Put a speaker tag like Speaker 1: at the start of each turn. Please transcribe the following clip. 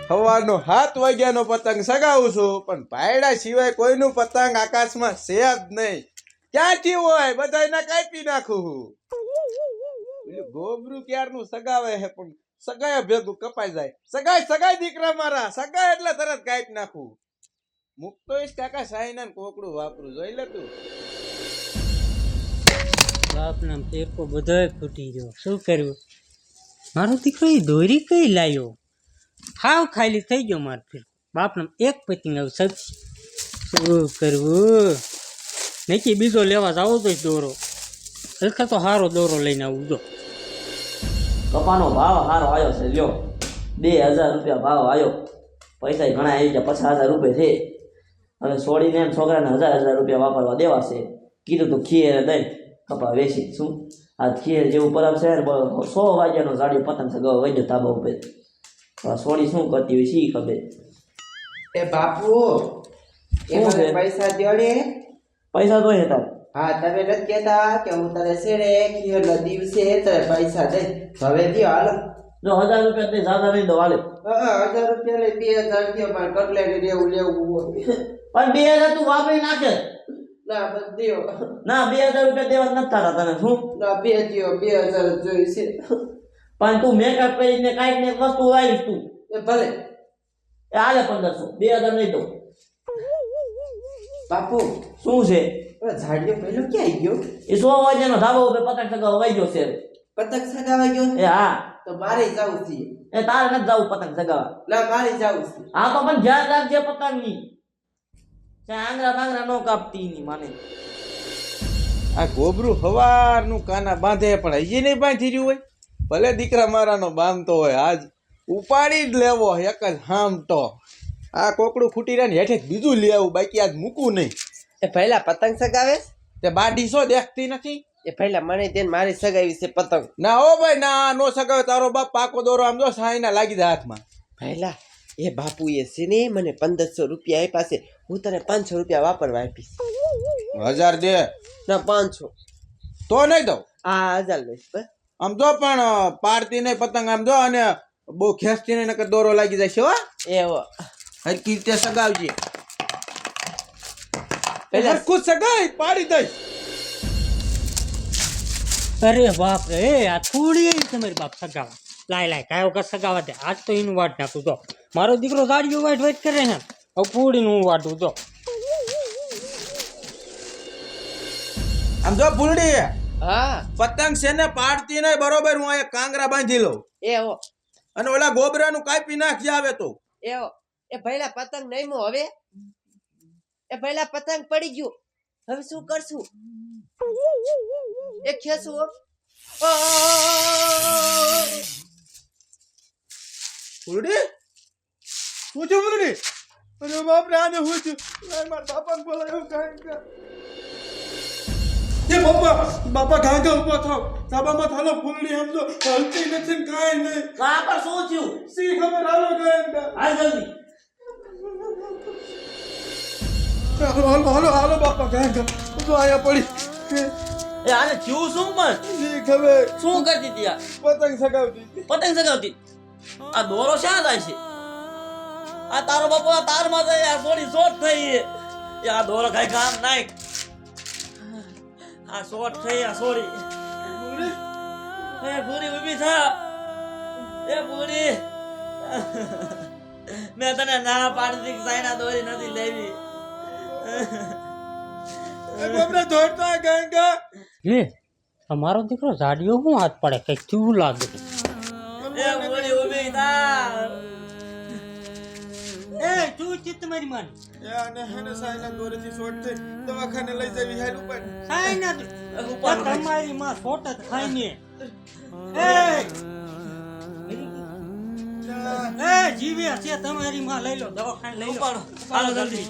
Speaker 1: સવારનો 7 વાગ્યાનો પતંગ સગાવું છું પણ ભાયડા સિવાય કોઈનું પતંગ આકાશમાં છે જ નહીં. ક્યાંથી હોય બધાયના કાપી નાખું. પેલું ગોબરું ક્યારનું સગાવે છે પણ સગાય ભેગું કપાઈ જાય. સગાય દીકરા મારા સગાય એટલે તરત કાપી નાખું. મુકતો કાકા સાઈના કોકડું વાપરું જોઈ લે તું.
Speaker 2: બાપના ટેકો બધોય ફૂટી ગયો. શું કર્યું? મારો દીકરો એ દોરી કઈ લાવ્યો? હાવ ખાલી થઈ ગયો મારો ફીર. બાપના એક પતંગ આવ શું કરવું? નક્કી બીજો લેવા જાવો તો દોરો એક તો સારો દોરો લઈને આવું. જો
Speaker 3: કપાનો ભાવ સારો આવ્યો છે. લ્યો 2000 રૂપિયા ભાવ આવ્યો. પૈસા ઘણા આવી ગયા, 50,000 રૂપિયા છે. હવે છોડીને એમ છોકરાને 1000 રૂપિયા વાપરવા દેવા છે. કીધું તો ખીર દઈ કપા વેચી. શું આ ખીર જેવું પરબ છે 100 વાગ્યાનો જાડી પતંગ છે ગયો વૈદ્ય ધાબા ઉપર. છોડી શું કરતી હોય શી ખબર.
Speaker 4: એ બાપુ એ પૈસા દ્યો ને.
Speaker 3: પૈસા તો હતા.
Speaker 4: હા તમે નથી કહેતા કે હું તને છેડે ખીરના દિવસે તને પૈસા દઈ. હવે દ્યો હાલો.
Speaker 3: જો 1000 રૂપિયા દે જાદા નહીં દો હાલે.
Speaker 4: 1000 રૂપિયા લઈ 2000 દ્યો મારે કટલેરી લેવું હોય.
Speaker 3: પણ 2000 તું વાપરી નાખે.
Speaker 4: ના બસ દ્યો.
Speaker 3: ના 2000 રૂપિયા દેવા નથી થતા તને. શું
Speaker 4: ના બે દ્યો 2000 જોઈશે.
Speaker 3: પણ તું મેકઅપ કરીને કાંઈક ને વસ્તુ લાવીશ તું.
Speaker 4: એ ભલે
Speaker 3: એ હાલે 1500. 2000 નહીં દો.
Speaker 4: બાપુ
Speaker 3: શું છે?
Speaker 4: ઝાડીઓ પહેલો ક્યાં આવી ગયો?
Speaker 3: એ 100 વાગ્યાનો ધાબા ઉપર પતંગ ચગાવવા વહી ગયો છે.
Speaker 4: પતંગ સગાવા ગયો?
Speaker 3: એ હા.
Speaker 4: તો મારે જવું છે.
Speaker 3: એ તારે નથી જવું પતંગ ચગાવવા.
Speaker 4: ના મારે જવું છે.
Speaker 3: હા તો પણ ધ્યાન રાખજે પતંગની. આંગળા બાંગળા નો કાપતી ની માને.
Speaker 1: આ ગોબરું સવારનું કાના બાંધે પણ હજી નહીં બાંધી રહ્યું હોય. ભલે દીકરા મારાનો બાંધતો હોય આજ ઉપાડી જ લેવો એક જ હામટો. આ કોકડું ફૂટી રહ્યા ને હેઠે બીજું લઈ આવું બાકી આજ મૂકવું નહીં.
Speaker 4: એ પહેલા પતંગ સગાવે
Speaker 1: તે બાડી શો દેખતી નથી?
Speaker 4: એ પહેલા મને તેને મારી સગાવી છે પતંગ.
Speaker 1: ના હો ભાઈ ના નો સગાવે. તારો બાપ પાકો દોરો આમ જો સાઈના લાગી જાય હાથમાં.
Speaker 4: પહેલા એ બાપુએ છે ને મને 1500 રૂપિયા આપ્યા છે. હું તને 500 રૂપિયા વાપરવા આપીશ.
Speaker 1: 1000 દે.
Speaker 4: ના 500.
Speaker 1: તો નહીં દઉં.
Speaker 4: આ 1000 લઈશ બસ.
Speaker 1: આમ જો પણ પાડતી નહીં પતંગ આમ જો અને બહુ ખેંચતી નહીં નકર દોરો લાગી જાય છે. હો
Speaker 4: એવો
Speaker 1: હરકી રીતે સગાવજે.
Speaker 4: પહેલા
Speaker 1: ખુદ સગાઈ પાડી દઈશ.
Speaker 2: અરે બાપ રે આ થોડી તમારી બાપ સગાવા લાય કાયો કર સગાવા દે. આજ તો એનું વાટ નાખું. જો મારો દીકરો ગાડીઓ વાટ કરે ને હવે પૂડીનું હું વાટું. જો
Speaker 1: આમ જો ફૂલડી
Speaker 4: હા
Speaker 1: પતંગ છે ને પાડતી નહીં બરોબર. હું અહીંયા કાંગરા બાંધી લઉં
Speaker 4: એવો
Speaker 1: અને ઓલા ગોબરાનું કાપી નાખજે આવે તો.
Speaker 4: એવો એ પહેલા પતંગ નહીં મો હવે. એ પહેલા પતંગ પડી ગયું. હવે શું કરશું? એ ખેસું.
Speaker 1: ફૂલડી શું છે ફૂલડી? અરે બાપ રે આને હું છું. મારા બાપાને બોલાયો કાંઈ. એ બાપા ગાંગા ઉભો થાવ. સાબામાં થાલો ફૂલડી સમજો હલતી નથી ને કાંઈ નહીં.
Speaker 3: કા પર શું થયું?
Speaker 1: સી ખબર હાલો ગાંગા.
Speaker 3: હાલ જલ્દી.
Speaker 1: હાલો બાપા ગાંગા. તો આયા પડી.
Speaker 3: એ આને થયું શું પણ?
Speaker 1: સી ખબર.
Speaker 3: શું કરતી હતી આ?
Speaker 1: પતંગ સગાવતી.
Speaker 3: પતંગ ચગાવતી. આ દોરો શા જાય છે? આ તારો બાપો તારમાં જાય. આ સોડી શોર્ટ થઈ. એ આ દોરો કઈ કામ નાખ. આ શોર્ટ થઈ. આ સોડી. એ પૂરી ઊભી થા. એ પૂરી મેં તને ના પાડી દી. સાઈના દોરી નથી લેવી.
Speaker 1: બાપરા દોડતા ગાંગા.
Speaker 2: લે તમારો દીકરો જાડીઓ હું હાથ પડે કઈ કેવું લાગે.
Speaker 3: એ પૂરી ઊભી થા.
Speaker 2: એ તું ચિત્ત મારી માન
Speaker 1: યાને હેને સાઈના દોરેથી શોર્ટ થઈ દવાખાને લઈ જવી હેલ ઉપર.
Speaker 2: સાઈ ના
Speaker 3: ઉપર
Speaker 2: તમારી માં છોટ જ ખાઈ ને. એ જીવે છે તમારી માં લઈ લો દવાખાને લઈ લો.
Speaker 3: હાલો જલ્દી.